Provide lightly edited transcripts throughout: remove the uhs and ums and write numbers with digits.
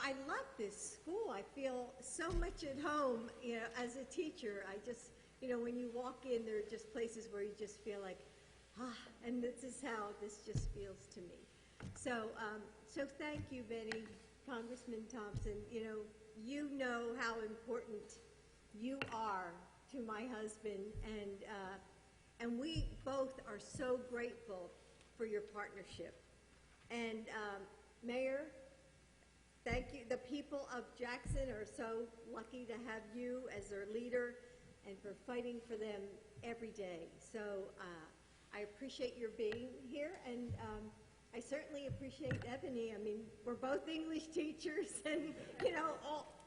I love this school. I feel so much at home, as a teacher. I just, when you walk in, there are just places where you just feel like, and this is how this just feels to me. So thank you, Benny, Congressman Thompson. You know how important you are to my husband, and we both are so grateful for your partnership. And Mayor, thank you. The people of Jackson are so lucky to have you as their leader and for fighting for them every day. So I appreciate your being here, and I certainly appreciate Ebony. I mean, we're both English teachers, and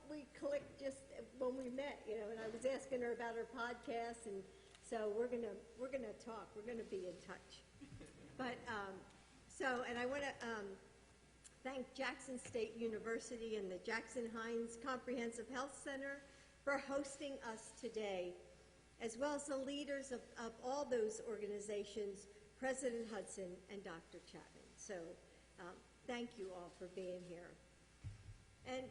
we clicked just when we met. And I was asking her about her podcast, and so we're gonna talk. We're gonna be in touch. But and I want to thank Jackson State University and the Jackson Hines Comprehensive Health Center for hosting us today, as well as the leaders of all those organizations, President Hudson and Dr. Chapman. So thank you all for being here. And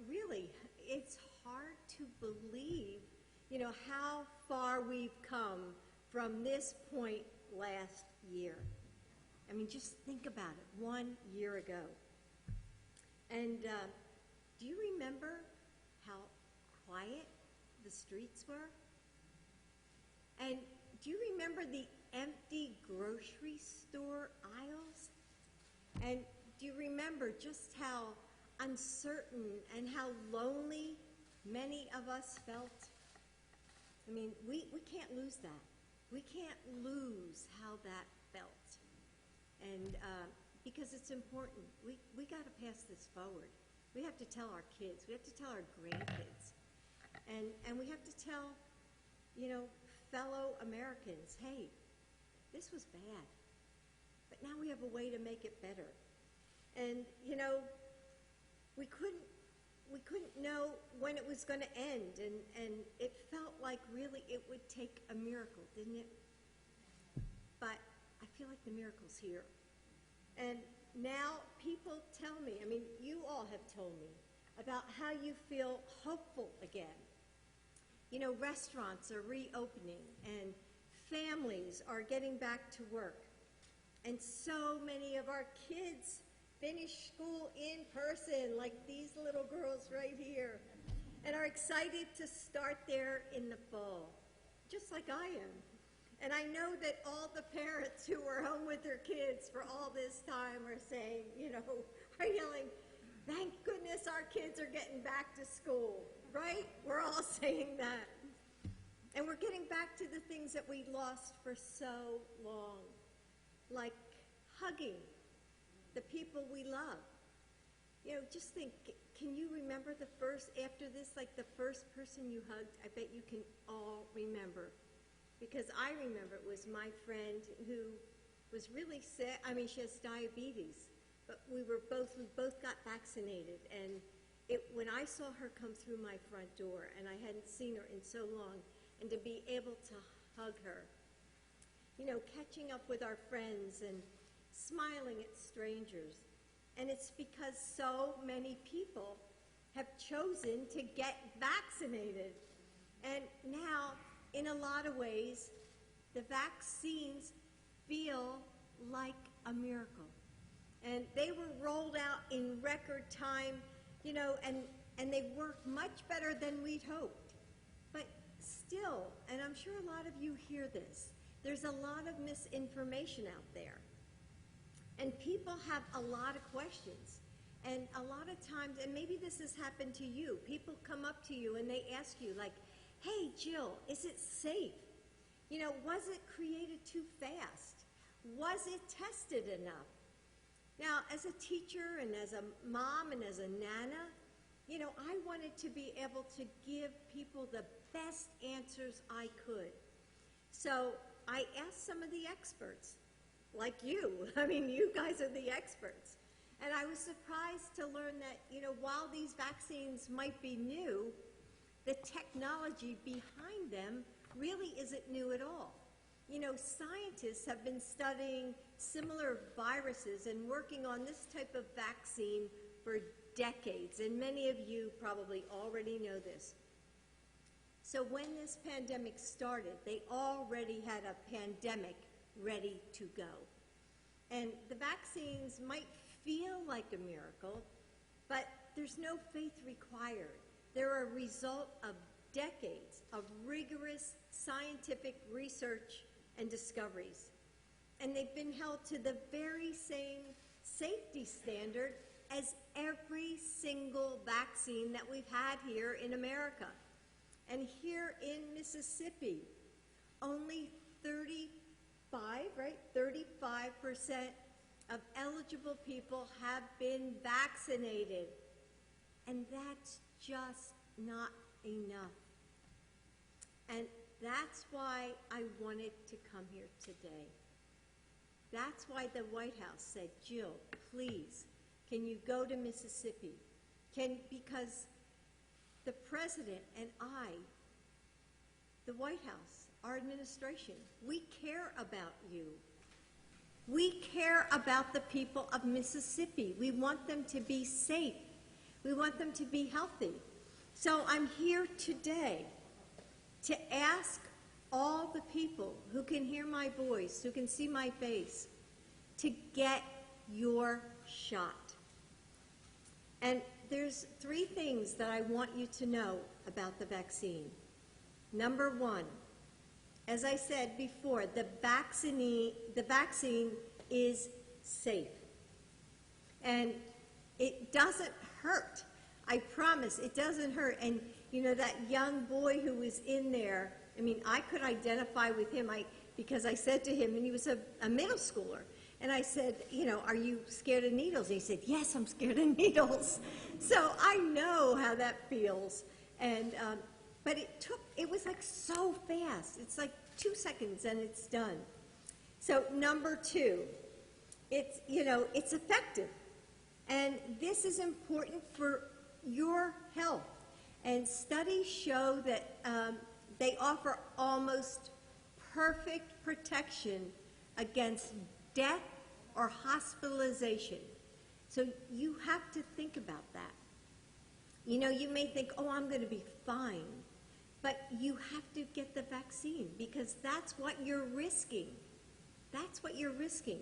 really, it's hard to believe, how far we've come from this point last year. I mean, just think about it, 1 year ago. And do you remember how quiet the streets were? And do you remember the empty grocery store aisles? And do you remember just how uncertain and how lonely many of us felt? I mean, we can't lose that. We can't lose how that felt. And because it's important, we got to pass this forward. We have to tell our kids, we have to tell our grandkids, and we have to tell, fellow Americans, hey, this was bad, but now we have a way to make it better. And we couldn't know when it was going to end, and it felt like really it would take a miracle, didn't it? But I feel like the miracle's here. And now people tell me, I mean, you all have told me about how you feel hopeful again. Restaurants are reopening and families are getting back to work. And so many of our kids finish school in person, like these little girls right here, and are excited to start there in the fall, just like I am. And I know that all the parents who were home with their kids for all this time are saying, are yelling, thank goodness our kids are getting back to school, right? We're all saying that. And we're getting back to the things that we lost for so long, like hugging the people we love. Just think, can you remember after this, like the first person you hugged? I bet you can all remember. Because I remember it was my friend who was really sick. I mean, she has diabetes, but we both got vaccinated. And when I saw her come through my front door, and I hadn't seen her in so long, and to be able to hug her, catching up with our friends and smiling at strangers. And it's because so many people have chosen to get vaccinated. And now, in a lot of ways, the vaccines feel like a miracle. And they were rolled out in record time, and they work much better than we'd hoped. But still, and I'm sure a lot of you hear this, there's a lot of misinformation out there. And people have a lot of questions. And a lot of times, and maybe this has happened to you, people come up to you and they ask you, like, hey, Jill, is it safe? Was it created too fast? Was it tested enough? Now, as a teacher and as a mom and as a nana, I wanted to be able to give people the best answers I could. So I asked some of the experts, like you. I mean, you guys are the experts. And I was surprised to learn that, while these vaccines might be new, the technology behind them really isn't new at all. Scientists have been studying similar viruses and working on this type of vaccine for decades, and many of you probably already know this. So when this pandemic started, they already had a pandemic ready to go. And the vaccines might feel like a miracle, but there's no faith required. They're a result of decades of rigorous scientific research and discoveries. And they've been held to the very same safety standard as every single vaccine that we've had here in America. And here in Mississippi, only 35% of eligible people have been vaccinated. And that's just not enough. And that's why I wanted to come here today. That's why the White House said, Jill, please, can you go to Mississippi? Because the President and I, the White House, our administration, we care about you. We care about the people of Mississippi. We want them to be safe. We want them to be healthy. So I'm here today to ask all the people who can hear my voice, who can see my face, to get your shot. And there's 3 things that I want you to know about the vaccine. Number 1, as I said before, the vaccine is safe. And it doesn't hurt. I promise, it doesn't hurt. And you know, that young boy who was in there, I mean, I could identify with him because I said to him, and he was a middle schooler, and I said, you know, are you scared of needles? And he said, yes, I'm scared of needles. So I know how that feels. And, but it was like so fast. It's like 2 seconds and it's done. So number 2, it's effective. And this is important for your health. And studies show that they offer almost perfect protection against death or hospitalization. So you have to think about that. You know, you may think, oh, I'm going to be fine. But you have to get the vaccine because that's what you're risking. That's what you're risking.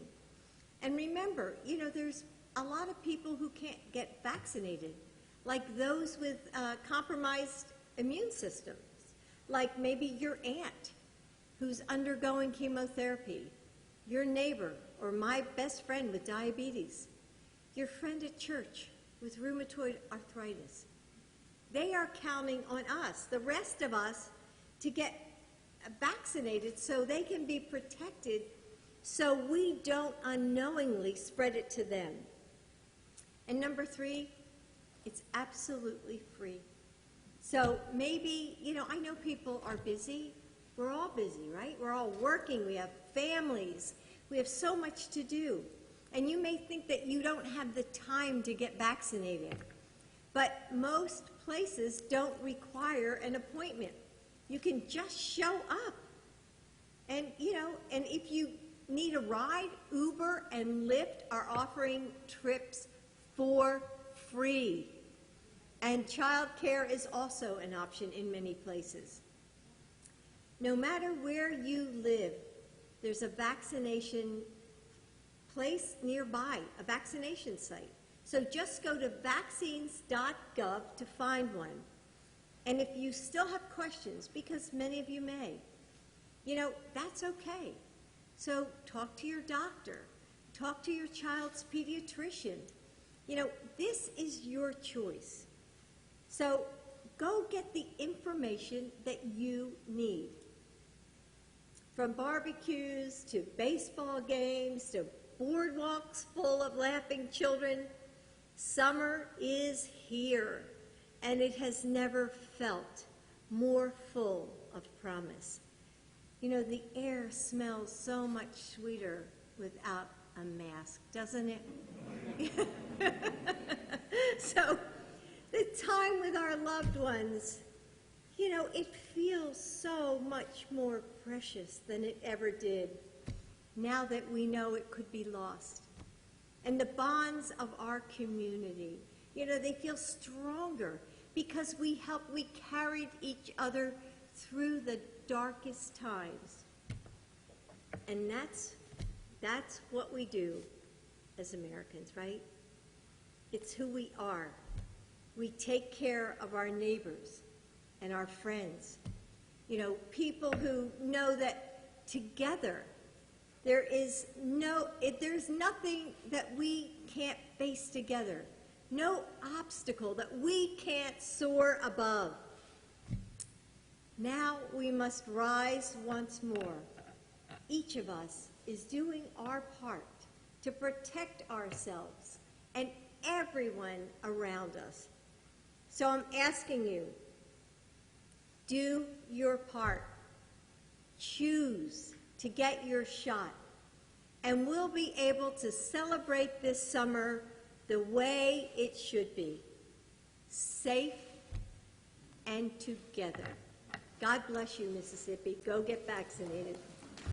And remember, you know, there's a lot of people who can't get vaccinated, like those with compromised immune systems, like maybe your aunt who's undergoing chemotherapy, your neighbor or my best friend with diabetes, your friend at church with rheumatoid arthritis. They are counting on us, the rest of us, to get vaccinated so they can be protected so we don't unknowingly spread it to them. And number 3, it's absolutely free. So maybe, you know, I know people are busy. We're all busy, right? We're all working. We have families. We have so much to do. And you may think that you don't have the time to get vaccinated. But most places don't require an appointment. You can just show up. And, you know, and if you need a ride, Uber and Lyft are offering trips for free. And childcare is also an option in many places. No matter where you live, there's a vaccination place nearby, a vaccination site. So just go to vaccines.gov to find one. And if you still have questions, because many of you may, you know, that's okay. So talk to your doctor, talk to your child's pediatrician. You know, this is your choice. So go get the information that you need. From barbecues to baseball games to boardwalks full of laughing children, summer is here, and it has never felt more full of promise. You know, the air smells so much sweeter without a mask, doesn't it? So, the time with our loved ones, you know, it feels so much more precious than it ever did now that we know it could be lost. And the bonds of our community, They feel stronger because we carried each other through the darkest times. And that's what we do as Americans, right? It's who we are. We take care of our neighbors and our friends. People who know that together there's nothing that we can't face together. No obstacle that we can't soar above. Now we must rise once more. Each of us is doing our part to protect ourselves and everyone around us. So I'm asking you, do your part. Choose to get your shot. And we'll be able to celebrate this summer the way it should be. Safe and together. God bless you, Mississippi. Go get vaccinated.